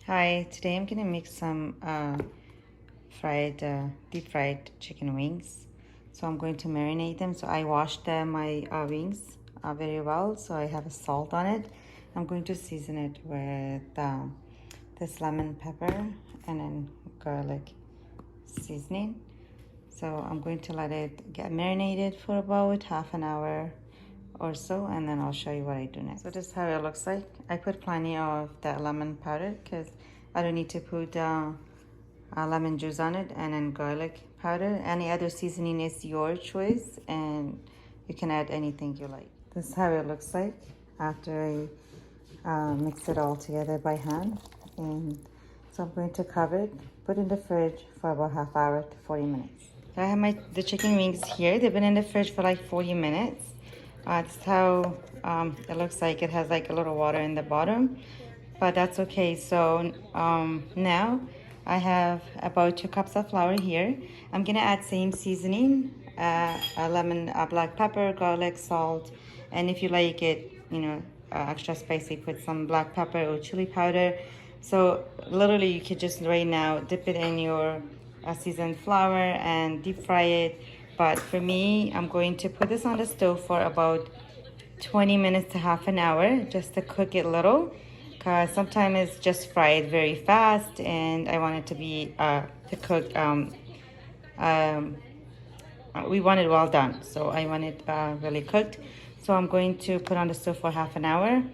Hi, today I'm gonna make some deep fried chicken wings. So I'm going to marinate them. So I washed my wings very well. So I have a salt on it. I'm going to season it with this lemon pepper and then garlic seasoning. So I'm going to let it get marinated for about half an hour or so, and then I'll show you what I do next. So this is how it looks like. I put plenty of that lemon powder because I don't need to put lemon juice on it, and then garlic powder. Any other seasoning is your choice, and you can add anything you like. This is how it looks like after I mix it all together by hand. And so I'm going to cover it, put it in the fridge for about half hour to 40 minutes. So I have the chicken wings here. They've been in the fridge for like 40 minutes. That's how it looks like. It has like a little water in the bottom, but that's okay. So now I have about 2 cups of flour here. I'm gonna add same seasoning, lemon, black pepper, garlic, salt, and if you like it, extra spicy, put some black pepper or chili powder. So literally you could just right now dip it in your seasoned flour and deep fry it. But for me, I'm going to put this on the stove for about 20 minutes to half an hour just to cook it little, because sometimes it's just fried very fast and I want it to be to cook we want it well done, so I want it really cooked. So I'm going to put on the stove for half an hour,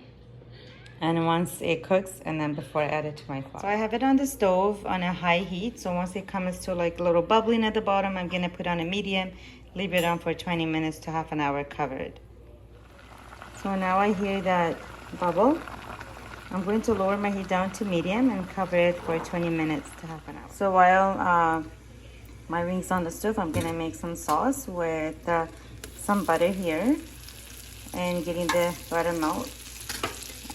and once it cooks, and then before I add it to my pot. So I have it on the stove on a high heat. So once it comes to like a little bubbling at the bottom, I'm gonna put on a medium, leave it on for 20 minutes to half an hour covered. So now I hear that bubble. I'm going to lower my heat down to medium and cover it for 20 minutes to half an hour. So while my wings on the stove, I'm gonna make some sauce with some butter here and getting the butter melt.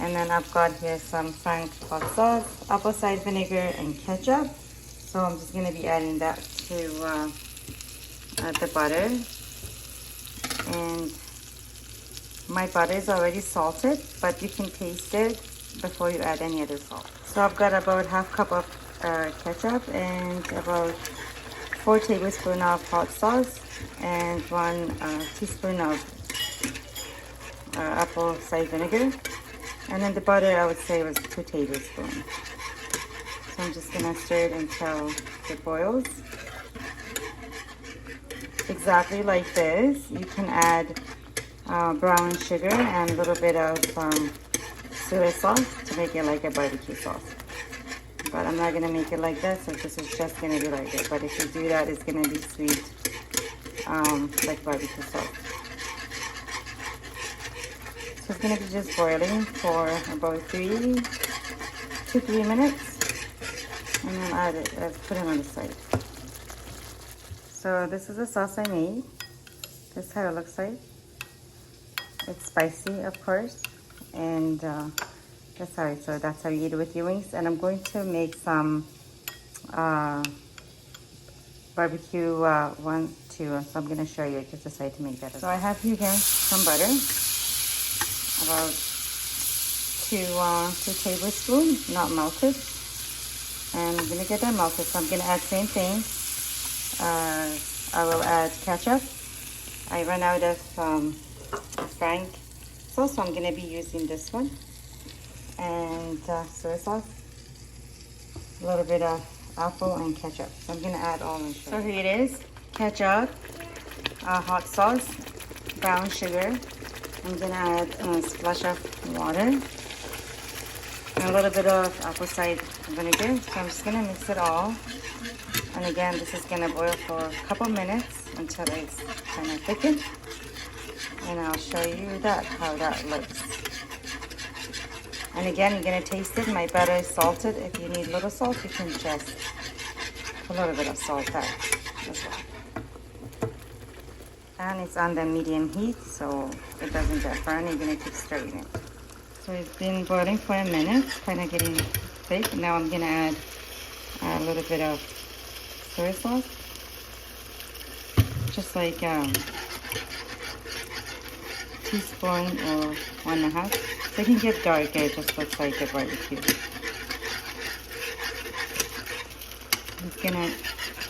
And then I've got here some Frank hot sauce, apple cider vinegar, and ketchup. So I'm just gonna be adding that to the butter. And my butter is already salted, but you can taste it before you add any other salt. So I've got about half cup of ketchup and about 4 tablespoons of hot sauce and 1 teaspoon of apple cider vinegar. And then the butter, I would say, was 2 tablespoons. So I'm just gonna stir it until it boils. Exactly like this. You can add brown sugar and a little bit of soy sauce to make it like a barbecue sauce. But I'm not gonna make it like that, so this is just gonna be like it. But if you do that, it's gonna be sweet, like barbecue sauce. So it's gonna be just boiling for about 3 to 3 minutes, and then add it, put it on the side. So this is the sauce I made. This is how it looks like. It's spicy, of course, and that's how you eat it with your wings. And I'm going to make some barbecue one too. So I'm gonna show you. I just decided to make that. So I have here some butter, about 2 tablespoons, not melted. And I'm gonna get that melted. So I'm gonna add same thing. I will add ketchup. I ran out of Frank sauce, so I'm gonna be using this one. And soy sauce, a little bit of apple and ketchup. So I'm gonna add all in. So here it is: ketchup, hot sauce, brown sugar. I'm gonna add a splash of water and a little bit of apple cider vinegar. So I'm just gonna mix it all. And again, this is gonna boil for a couple minutes until it's kind of thickened. And I'll show you how that looks. And again, you're gonna taste it. My butter is salted. If you need a little salt, you can just put a little bit of salt out as well. And it's on the medium heat, so it doesn't get burned. You're gonna keep stirring it. So it's been boiling for a minute, kind of getting thick. Now I'm gonna add a little bit of soy sauce, just like teaspoon or 1.5. So it can get darker, it just looks like a barbecue. just gonna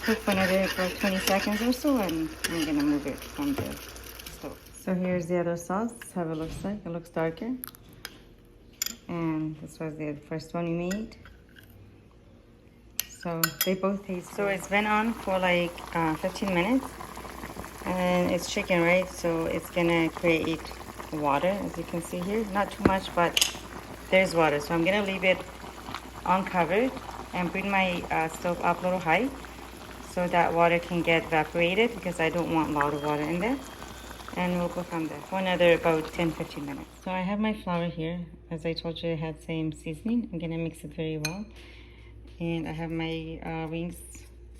cook for another 20 seconds or so, and I'm gonna move it from the stove. So here's the other sauce. This is how it looks like. It looks darker. And this was the first one we made. So they both taste. So it's been on for like 15 minutes, and it's chicken, right? So it's gonna create water, as you can see here. Not too much, but there's water. So I'm gonna leave it uncovered and bring my stove up a little high so that water can get evaporated, because I don't want a lot of water in there. And we'll go from there for another about 10-15 minutes. So I have my flour here. As I told you, it had same seasoning. I'm gonna mix it very well. And I have my wings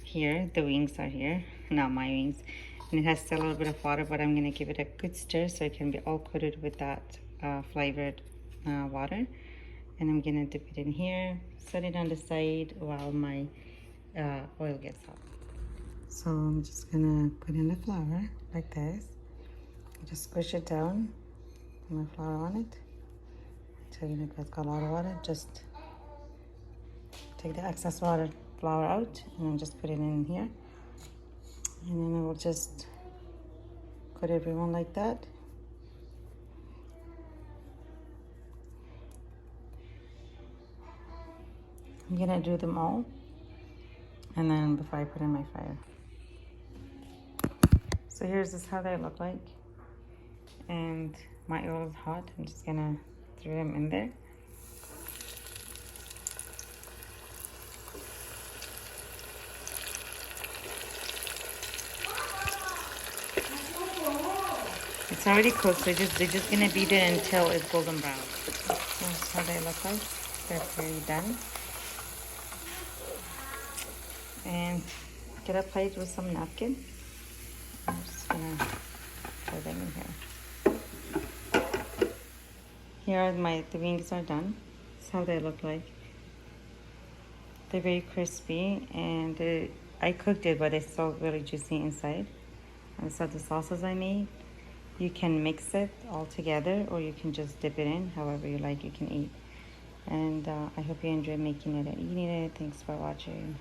here. The wings are here, not my wings. And it has still a little bit of water, but I'm gonna give it a good stir so it can be all coated with that flavored water. And I'm gonna dip it in here, set it on the side while my oil gets hot. So I'm just gonna put in the flour like this. Just squish it down, put my flour on it until it's got a lot of water. Just take the excess flour out, and then just put it in here. And then I will just coat everyone like that. I'm gonna do them all, and then before I put in my fire. So here's this how they look like. And my oil is hot. I'm just gonna throw them in there. It's already cooked, so they're just gonna be there until it's golden brown. That's how they look like. They're pretty done. And get a plate with some napkin. I'm just gonna throw them in here. Here are the wings are done. That's how they look like. They're very crispy, and I cooked it, but it's still really juicy inside. And so the sauces I made, you can mix it all together, or you can just dip it in. However you like, you can eat. And I hope you enjoy making it and eating it. Thanks for watching.